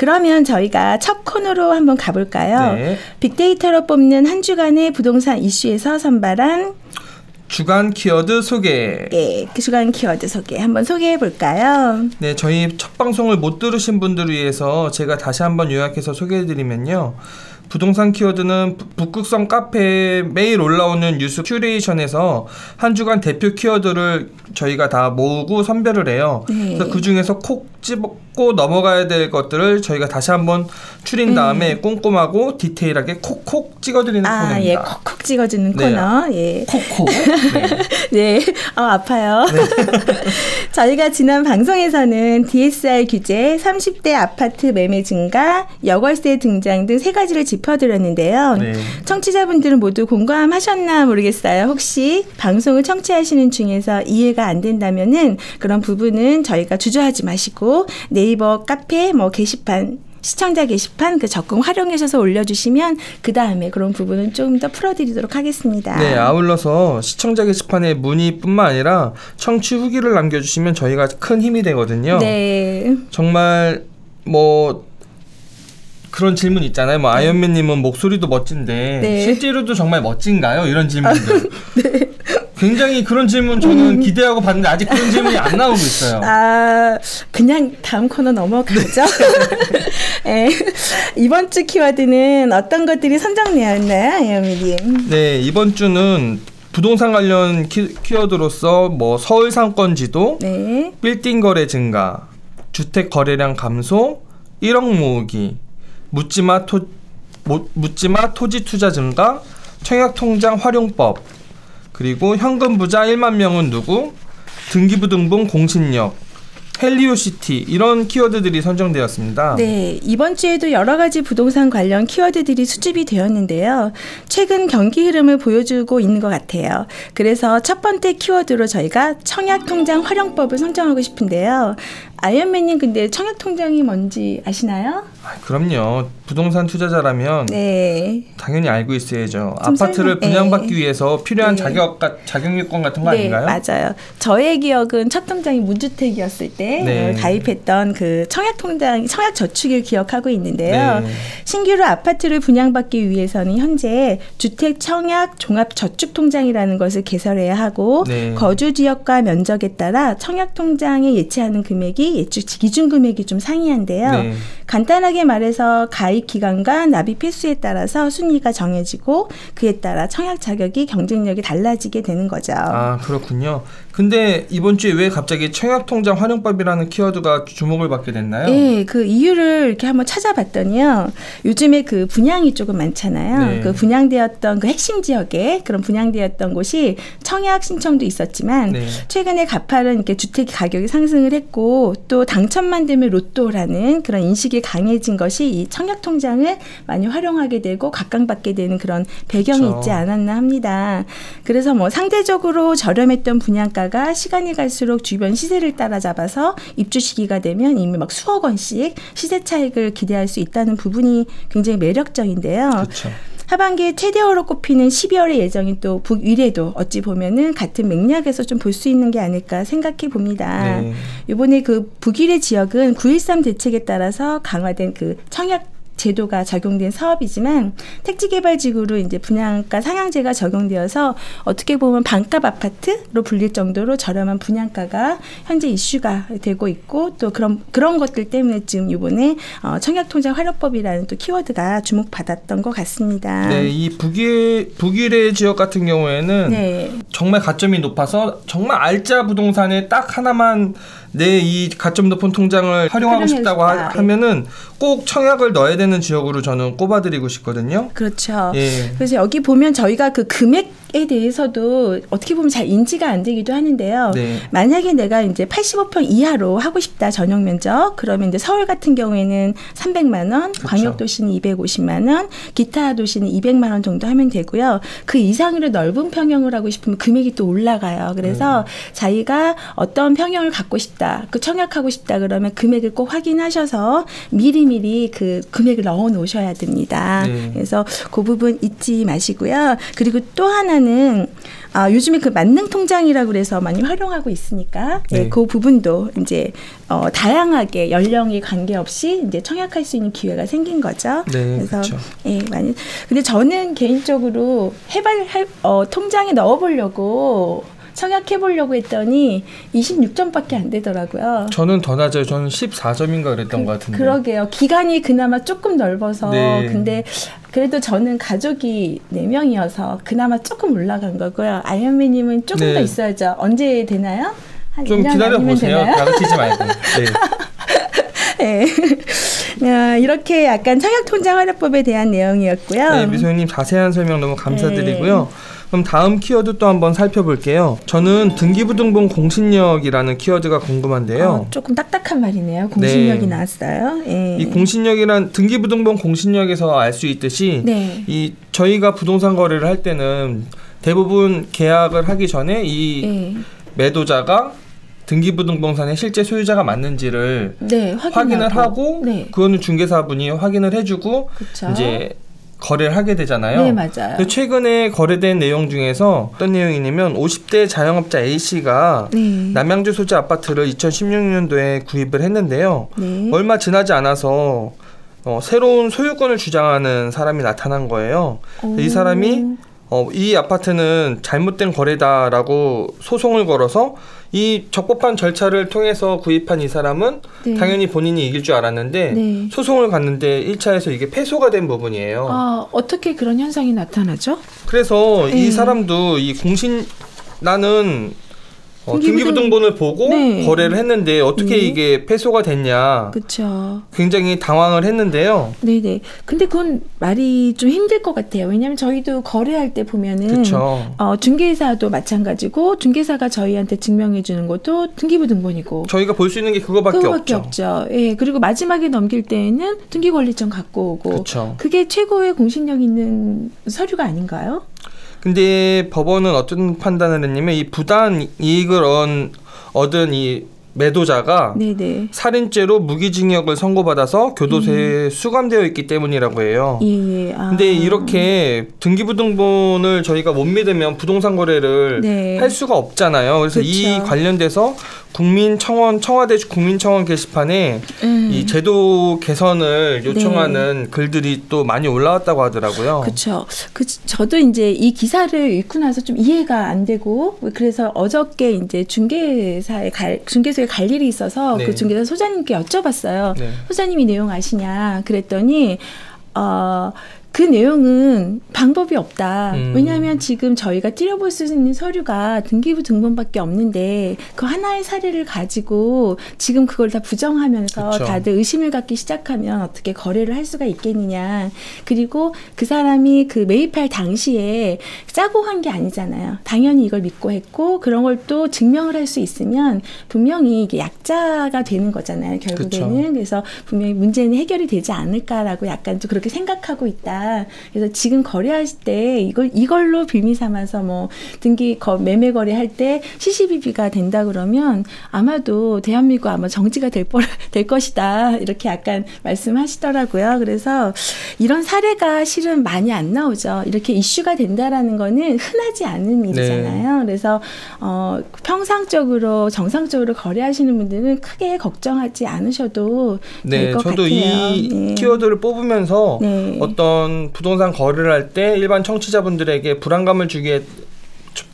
그러면 저희가 첫 코너로 한번 가볼까요? 네. 빅데이터로 뽑는 한 주간의 부동산 이슈에서 선발한 주간 키워드 소개. 네, 그 주간 키워드 소개 한번 소개해 볼까요? 네, 저희 첫 방송을 못 들으신 분들을 위해서 제가 다시 한번 요약해서 소개해드리면요. 부동산 키워드는 북극성 카페에 매일 올라오는 뉴스 큐레이션에서 한 주간 대표 키워드를 저희가 다 모으고 선별을 해요. 네. 그래서 그 중에서 콕 집고 넘어가야 될 것들을 저희가 다시 한번 추린 다음에 꼼꼼하고 디테일하게 콕콕 찍어드리는 코너입니다. 예, 콕콕 찍어주는 네. 코너. 예. 콕콕. 네. 네, 아파요. 네. 저희가 지난 방송에서는 DSR 규제, 30대 아파트 매매 증가, 여월세 등장 등 세 가지를 짚어드렸는데요. 네. 청취자분들은 모두 공감하셨나 모르겠어요. 혹시 방송을 청취하시는 중에서 이해가 안 된다면은 그런 부분은 저희가 주저하지 마시고 네이버 카페 게시판 시청자 게시판 그 적극 활용하셔서 올려주시면 그 다음에 그런 부분은 좀 더 풀어드리도록 하겠습니다. 네, 아울러서 시청자 게시판에 문의뿐만 아니라 청취 후기를 남겨주시면 저희가 큰 힘이 되거든요. 네. 정말 그런 질문 있잖아요. 아이언맨님은 목소리도 멋진데 네. 실제로도 정말 멋진가요? 이런 질문들. 네. 굉장히 그런 질문 저는 기대하고 봤는데 아직 그런 질문이 안 나오고 있어요. 그냥 다음 코너 넘어가죠. 네. 이번 주 키워드는 어떤 것들이 선정되었나요, 아이언맨님? 네, 이번 주는 부동산 관련 키워드로서 서울 상권 지도, 네. 빌딩 거래 증가, 주택 거래량 감소, 1억 모으기, 묻지마 토지 투자 증가, 청약통장 활용법, 그리고 현금 부자 1만 명은 누구, 등기부등본 공신력, 헬리오시티 이런 키워드들이 선정되었습니다. 네, 이번 주에도 여러 가지 부동산 관련 키워드들이 수집이 되었는데요. 최근 경기 흐름을 보여주고 있는 것 같아요. 그래서 첫 번째 키워드로 저희가 청약통장 활용법을 선정하고 싶은데요. 아이언맨님 근데 청약통장이 뭔지 아시나요? 그럼요. 부동산 투자자라면 네. 당연히 알고 있어야죠. 아파트를 분양받기 위해서 필요한 자격요건 같은 거 아닌가요? 맞아요. 저의 기억은 첫 통장이 무주택이었을 때 가입했던 그 청약통장, 청약저축을 기억하고 있는데요. 네. 신규로 아파트를 분양받기 위해서는 현재 주택청약종합저축통장이라는 것을 개설해야 하고 거주지역과 면적에 따라 청약통장에 예치하는 금액이 예측 기준 금액이 좀 상이한데요. 네. 간단하게 말해서 가입 기간과 납입 필수에 따라서 순위가 정해지고 그에 따라 청약 자격이 경쟁력이 달라지게 되는 거죠. 아, 그렇군요. 근데 이번 주에 왜 갑자기 청약통장 활용법이라는 키워드가 주목을 받게 됐나요? 네, 그 이유를 이렇게 한번 찾아봤더니요. 요즘에 그 분양이 조금 많잖아요. 네. 그 분양되었던 그 핵심 지역에 그런 분양되었던 곳이 청약 신청도 있었지만 최근에 가파른 이렇게 주택 가격이 상승을 했고 또 당첨만 되면 로또라는 그런 인식이 강해진 것이 이 청약통장을 많이 활용하게 되고 각광받게 되는 그런 배경이 있지 않았나 합니다. 그래서 상대적으로 저렴했던 분양가가 시간이 갈수록 주변 시세를 따라잡아서 입주 시기가 되면 이미 수억 원씩 시세 차익을 기대할 수 있다는 부분이 굉장히 매력적인데요. 그렇죠. 하반기에 최대어로 꼽히는 12월의 예정인 또 북위례도 어찌 보면은 같은 맥락에서 좀 볼 수 있는 게 아닐까 생각해 봅니다. 이번에 그 북위례 지역은 9.13 대책에 따라서 강화된 그 청약 제도가 적용된 사업이지만 택지개발지구로 이제 분양가 상향제가 적용되어서 어떻게 보면 반값 아파트로 불릴 정도로 저렴한 분양가가 현재 이슈가 되고 있고 또 그런 것들 때문에 지금 이번에 청약통장 활용법이라는 또 키워드가 주목받았던 것 같습니다. 네, 이 북위례 지역 같은 경우에는 정말 가점이 높아서 정말 알짜 부동산에 딱 하나만 이 가점 높은 통장을 활용하고 싶다고 하면은 꼭 청약을 넣어야 되는 지역으로 저는 꼽아드리고 싶거든요. 그렇죠. 그래서 여기 보면 저희가 그 금액에 대해서도 어떻게 보면 잘 인지가 안 되기도 하는데요. 만약에 내가 이제 85평 이하로 하고 싶다 전용 면적 그러면 이제 서울 같은 경우에는 300만 원, 광역도시는 250만 원, 기타 도시는 200만 원 정도 하면 되고요. 그 이상으로 넓은 평형을 하고 싶으면 금액이 또 올라가요. 그래서 자기가 어떤 평형을 갖고 싶다. 싶다, 그 청약하고 싶다 그러면 금액을 꼭 확인하셔서 미리미리 그 금액을 넣어 놓으셔야 됩니다. 그래서 그 부분 잊지 마시고요. 그리고 또 하나는 요즘에 그 만능 통장이라고 그래서 많이 활용하고 있으니까 그 부분도 이제 다양하게 연령이 관계없이 이제 청약할 수 있는 기회가 생긴 거죠. 그래서 그렇죠. 많이. 근데 저는 개인적으로 통장에 넣어보려고 청약해보려고 했더니 26점밖에 안 되더라고요. 저는 더 낮아요. 저는 14점인가 그랬던 것 같은데. 그러게요. 기간이 그나마 조금 넓어서. 근데 그래도 저는 가족이 4명이어서 그나마 조금 올라간 거고요. 아이언맨님은 조금 더 있어야죠. 언제 되나요? 한 좀 기다려보세요. 다그치지 말고. 이렇게 약간 청약통장 활용법에 대한 내용이었고요. 미소연님 자세한 설명 너무 감사드리고요. 그럼 다음 키워드 또 한번 살펴볼게요. 저는 등기부등본 공신력이라는 키워드가 궁금한데요. 조금 딱딱한 말이네요. 공신력이 나왔어요. 이 공신력이란 등기부등본 공신력에서 알 수 있듯이 이 저희가 부동산 거래를 할 때는 대부분 계약을 하기 전에 이 매도자가 등기부등본상의 실제 소유자가 맞는지를 확인을 하고 그거는 중개사분이 확인을 해주고 이제 거래를 하게 되잖아요. 맞아요. 최근에 거래된 내용 중에서 어떤 내용이냐면 50대 자영업자 A씨가 남양주 소재 아파트를 2016년도에 구입을 했는데요. 얼마 지나지 않아서 새로운 소유권을 주장하는 사람이 나타난 거예요. 이 사람이 이 아파트는 잘못된 거래다라고 소송을 걸어서 이 적법한 절차를 통해서 구입한 이 사람은 당연히 본인이 이길 줄 알았는데 소송을 갔는데 1차에서 이게 패소가 된 부분이에요. 어떻게 그런 현상이 나타나죠? 그래서 이 사람도 나는 등기부등본을 보고 거래를 했는데 어떻게 이게 패소가 됐냐. 그렇죠. 굉장히 당황을 했는데요. 근데 그건 말이 좀 힘들 것 같아요. 왜냐하면 저희도 거래할 때 보면은 중개사도 마찬가지고 중개사가 저희한테 증명해 주는 것도 등기부등본이고 저희가 볼 수 있는 게 그거밖에 없죠. 그리고 마지막에 넘길 때에는 등기권리증 갖고 오고 그게 최고의 공신력 있는 서류가 아닌가요? 근데 법원은 어떤 판단을 했냐면 이 부당 이익을 얻은 이 매도자가 살인죄로 무기징역을 선고받아서 교도소에 수감되어 있기 때문이라고 해요. 근데 이렇게 등기부등본을 저희가 못 믿으면 부동산 거래를 할 수가 없잖아요. 그래서 이 관련돼서 청와대 국민청원 게시판에 이 제도 개선을 요청하는 글들이 또 많이 올라왔다고 하더라고요. 그렇죠. 저도 이제 이 기사를 읽고 나서 좀 이해가 안 되고 그래서 어저께 이제 중개소에 갈 일이 있어서 그 중개사 소장님께 여쭤봤어요. 소장님이 내용 아시냐? 그랬더니 그 내용은 방법이 없다. 왜냐하면 지금 저희가 띄려볼 수 있는 서류가 등기부등본밖에 없는데 그 하나의 사례를 가지고 지금 그걸 다 부정하면서 다들 의심을 갖기 시작하면 어떻게 거래를 할 수가 있겠느냐. 그리고 그 사람이 그 매입할 당시에 짜고 한 게 아니잖아요. 당연히 이걸 믿고 했고 그런 걸 또 증명을 할 수 있으면 분명히 이게 약자가 되는 거잖아요. 결국에는. 그래서 분명히 문제는 해결이 되지 않을까라고 약간 좀 그렇게 생각하고 있다. 그래서 지금 거래하실 때 이걸로 빌미 삼아서 뭐 매매 거래할 때 CCBB가 된다 그러면 아마도 대한민국 아마 정지가 될 것이다. 이렇게 약간 말씀하시더라고요. 그래서 이런 사례가 실은 많이 안 나오죠. 이렇게 이슈가 된다라는 거는 흔하지 않은 일이잖아요. 그래서 평상적으로 정상적으로 거래하시는 분들은 크게 걱정하지 않으셔도 될 것 같아요. 저도 이 키워드를 뽑으면서 어떤 부동산 거래를 할 때 일반 청취자분들에게 불안감을 주기 위해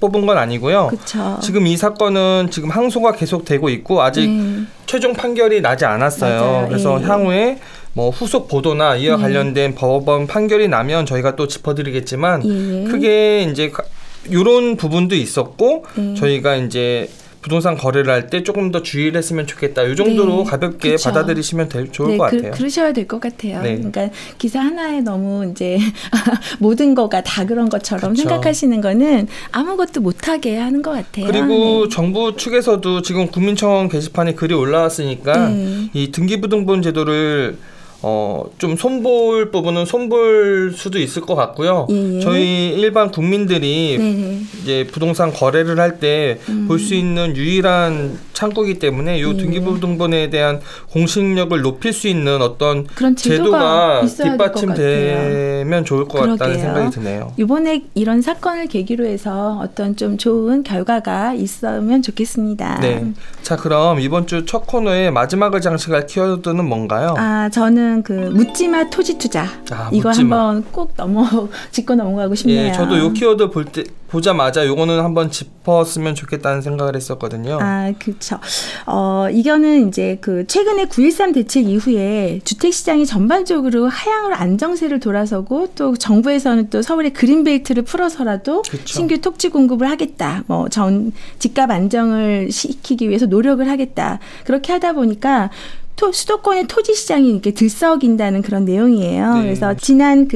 뽑은 건 아니고요. 지금 이 사건은 지금 항소가 계속되고 있고 아직 최종 판결이 나지 않았어요. 그래서 향후에 뭐 후속 보도나 이와 관련된 법원 판결이 나면 저희가 또 짚어드리겠지만 크게 이제 이런 부분도 있었고 저희가 이제 부동산 거래를 할 때 조금 더 주의를 했으면 좋겠다. 이 정도로 가볍게 받아들이시면 좋을 것 같아요. 그러셔야 될 것 같아요. 그러니까 기사 하나에 너무 이제 모든 거가 다 그런 것처럼 생각하시는 거는 아무것도 못하게 하는 것 같아요. 그리고 정부 측에서도 지금 국민청원 게시판에 글이 올라왔으니까 이 등기부등본 제도를 좀 손볼 부분은 손볼 수도 있을 것 같고요. 예. 저희 일반 국민들이 네네. 이제 부동산 거래를 할 때 볼 수 있는 유일한 창구이기 때문에 이 등기부등본에 대한 공신력을 높일 수 있는 어떤 그런 제도가 뒷받침되면 좋을 것 같다는 생각이 드네요. 이번에 이런 사건을 계기로 해서 어떤 좀 좋은 결과가 있으면 좋겠습니다. 네. 자, 그럼 이번 주 첫 코너의 마지막을 장식할 키워드는 뭔가요? 저는 그 묻지마 토지 투자 이거 한번 꼭 짚고 넘어가고 싶네요. 예, 저도 이 키워드 보자마자 이거는 한번 짚었으면 좋겠다는 생각을 했었거든요. 그렇죠. 이거는 이제 그 최근에 9.13 대책 이후에 주택 시장이 전반적으로 하향으로 안정세를 돌아서고 또 정부에서는 또 서울의 그린벨트를 풀어서라도 그쵸. 신규 토지 공급을 하겠다. 전 집값 안정을 시키기 위해서 노력을 하겠다. 그렇게 하다 보니까 수도권의 토지 시장이 이렇게 들썩인다는 그런 내용이에요. 네. 그래서 지난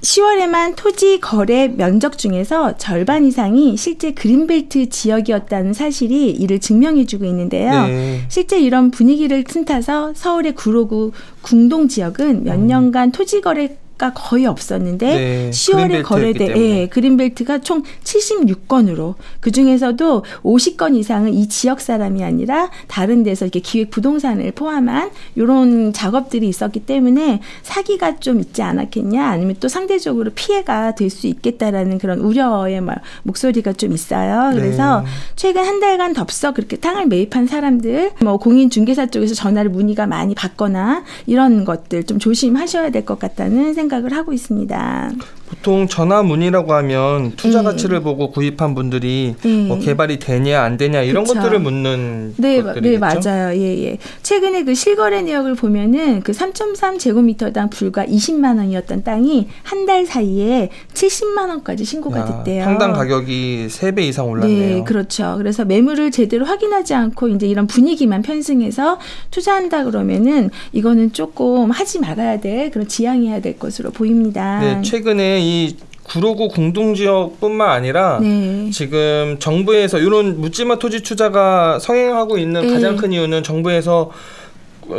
10월에만 토지 거래 면적 중에서 절반 이상이 실제 그린벨트 지역이었다는 사실이 이를 증명해주고 있는데요. 네. 실제 이런 분위기를 틈타서 서울의 구로구 궁동 지역은 몇 년간 토지 거래 가 거의 없었는데 네, 10월에 거래된 그린벨트가 총 76건으로 그중에서도 50건 이상은 이 지역 사람이 아니라 다른 데서 이렇게 기획 부동산을 포함한 이런 작업들이 있었기 때문에 사기가 좀 있지 않았겠냐 아니면 또 상대적으로 피해가 될 수 있겠다라는 그런 우려의 목소리가 좀 있어요. 그래서 네. 최근 한 달간 덥석 그렇게 땅을 매입한 사람들 공인중개사 쪽에서 전화를 문의가 많이 받거나 이런 것들 좀 조심하셔야 될 것 같다는 생각을 하고 있습니다. 보통 전화 문의라고 하면 투자 가치를 보고 구입한 분들이 개발이 되냐 안 되냐 이런 그쵸. 것들을 묻는 것들이겠죠? 네, 맞아요. 예. 최근에 그 실거래 내역을 보면은 그 3.3제곱미터당 불과 20만 원이었던 땅이 한 달 사이에 70만 원까지 신고가 됐대요. 평당 가격이 3배 이상 올랐네요. 네, 그렇죠. 그래서 매물을 제대로 확인하지 않고 이제 이런 분위기만 편승해서 투자한다 그러면은 이거는 조금 하지 말아야 될 그런 지양해야 될 것으로 보입니다. 네, 최근에 이 구로구 공동지역뿐만 아니라 네. 지금 정부에서 이런 묻지마 토지 투자가 성행하고 있는 가장 큰 이유는 정부에서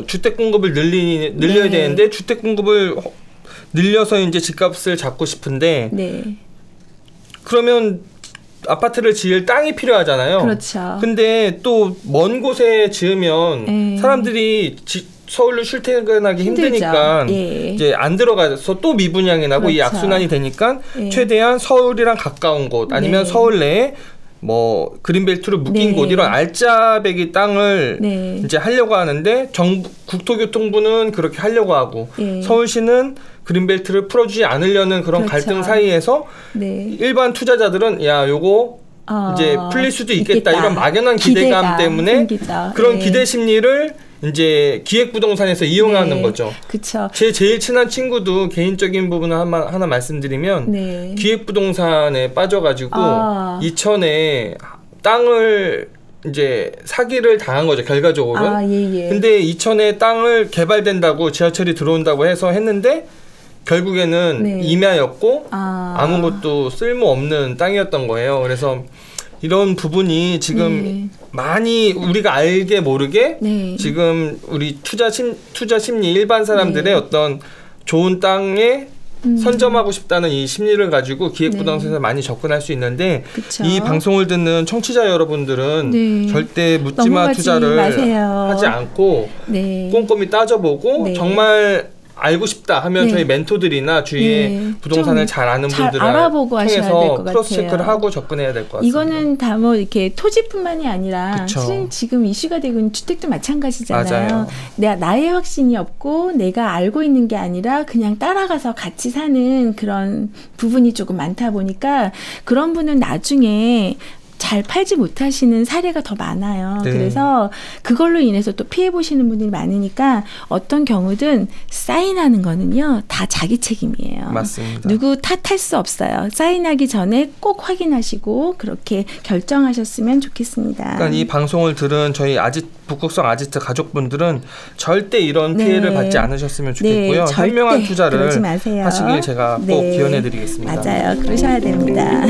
주택 공급을 늘려야 되는데 주택 공급을 늘려서 이제 집값을 잡고 싶은데 그러면 아파트를 지을 땅이 필요하잖아요. 그렇죠. 근데 또 먼 곳에 지으면 사람들이 서울로 출퇴근하기 힘드니까 이제 안 들어가서 또 미분양이 나고 이 악순환이 되니까 최대한 서울이랑 가까운 곳 아니면 서울 내에 그린벨트로 묶인 곳 이런 알짜배기 땅을 이제 하려고 하는데 국토교통부는 그렇게 하려고 하고 서울시는 그린벨트를 풀어주지 않으려는 그런 갈등 사이에서 일반 투자자들은 요거 이제 풀릴 수도 있겠다 이런 막연한 기대감 때문에 그런 기대 심리를 이제 기획부동산에서 이용하는 거죠. 그쵸. 제 제일 친한 친구도 개인적인 부분을 하나 말씀드리면 기획부동산에 빠져가지고 이천에 땅을 이제 사기를 당한 거죠. 결과적으로. 근데 이천에 땅을 개발된다고 지하철이 들어온다고 해서 했는데 결국에는 임야였고 아무것도 쓸모없는 땅이었던 거예요. 그래서 이런 부분이 지금 많이 우리가 알게 모르게 지금 우리 투자 심리 일반 사람들의 어떤 좋은 땅에 선점하고 싶다는 이 심리를 가지고 기획부동산에서 많이 접근할 수 있는데 이 방송을 듣는 청취자 여러분들은 절대 묻지마 투자를 하지 않고 꼼꼼히 따져보고 정말 알고 싶다 하면 저희 멘토들이나 주위에 부동산을 잘 아는 분들을 통해서 크로스 체크를 하고 접근해야 될 것 같습니다. 이거는 다 이렇게 토지뿐만이 아니라 실은 지금 이슈가 되고 있는 주택도 마찬가지잖아요. 나의 확신이 없고 내가 알고 있는 게 아니라 그냥 따라가서 같이 사는 그런 부분이 조금 많다 보니까 그런 분은 나중에 잘 팔지 못하시는 사례가 더 많아요. 그래서 그걸로 인해서 또 피해 보시는 분들이 많으니까 어떤 경우든 사인하는 거는요 다 자기 책임이에요. 맞습니다. 누구 탓할 수 없어요. 사인하기 전에 꼭 확인하시고 그렇게 결정하셨으면 좋겠습니다. 그러니까 이 방송을 들은 저희 북극성 아지트 가족분들은 절대 이런 피해를 받지 않으셨으면 좋겠고요. 현명한 투자를 하시길 제가 꼭 기원해드리겠습니다. 맞아요. 그러셔야 됩니다.